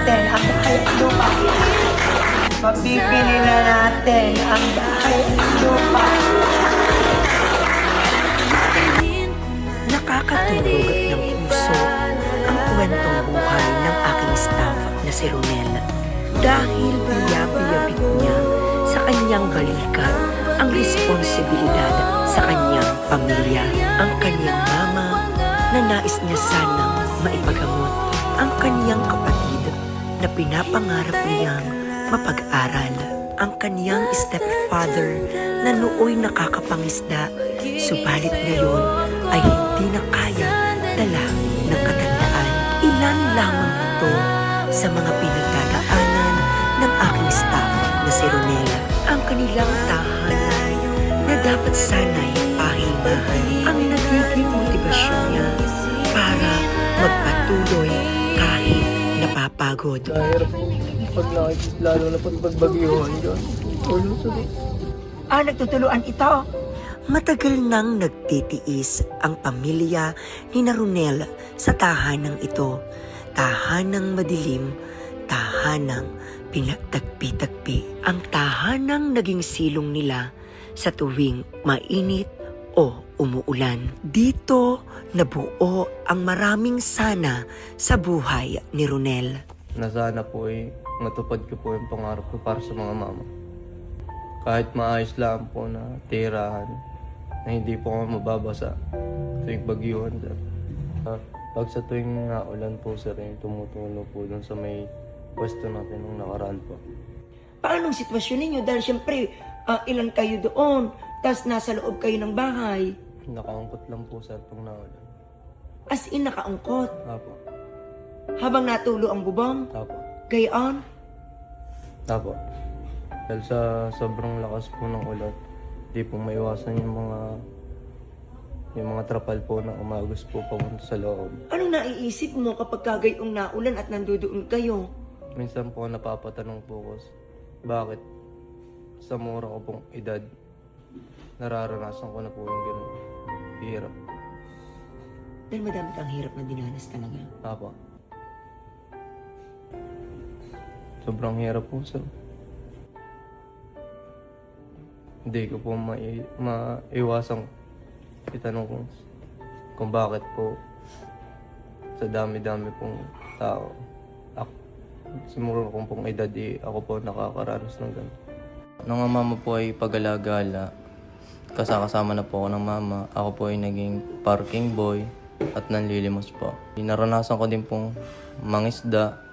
natin ang bahay at lupa. Mabibili na natin ang bahay at lupa. Nakakatulog ng puso ang kwentong buhay ng aking staff na si Ronel dahil biyabiyabik niya sa kanyang balikat ang responsibilidad sa kanyang pamilya. Ang kanyang mama na nais niya sanang maipagamot, ang kanyang kapatid na pinapangarap niyang mapag-aral, ang kanyang stepfather na nooy nakakapangisda subalit ngayon ay hindi na kaya dala ng katandaan. Ilan lamang ito sa mga pinagdadaanan ng aking staff na si Ronel. Ang kanilang tahanan na dapat sana'y pahingahan ang nagiging motibasyon niya para magpatuloy kahit napapagod. Mahirap po paglaki, lalo na pagbagyuhan dyan. Nagtutuluan ito. Matagal nang nagtitiis ang pamilya ni Ronel sa tahanang ito. Tahanang madilim, tahanang pinagtagpi-tagpi. Ang tahanang naging silong nila sa tuwing mainit o umuulan. Dito nabuo ang maraming sana sa buhay ni Ronel. Na sana po ay matupad ko po yung pangarap ko para sa mga mama. Kahit maayos lang po na tirahan, na hindi po ako mababasa tuwing bagyuhan, sir. Pag sa tuwing naulan po, sir, yung tumutulo po dun sa may pwesto natin nung nakaraan po. Paano ang sitwasyon ninyo? Dahil siyempre, ilan kayo doon, tapos nasa loob kayo ng bahay. Nakaungkot lang po, sir, pag naulan. As in, nakaungkot. Apo. Habang natulo ang bubong, Apo. gayon. Apo. Dahil sa sobrang lakas po ng ulan, di po maiwasan yung mga trapal po na umagos po papunta sa loob. Anong naiisip mo kapag kagayong naulan at nandoon kayo? Minsan po napapatanong po ko, bakit sa mura ko pong edad, nararanasan ko na po yung gano'n. Hirap. Dahil madami kang hirap na dinanas talaga. Apo. Sobrang hirap po, sir. Hindi ko po maiwasan itanong kung bakit po sa dami-dami pong tao. Siguro kung pong edad, ako po nakakaranas ng gano'n. Nung ang mama po ay pag-alagala, kasama na po ako ng mama. Ako po ay naging parking boy at nanlilimos po. Naranasan ko din pong mangisda.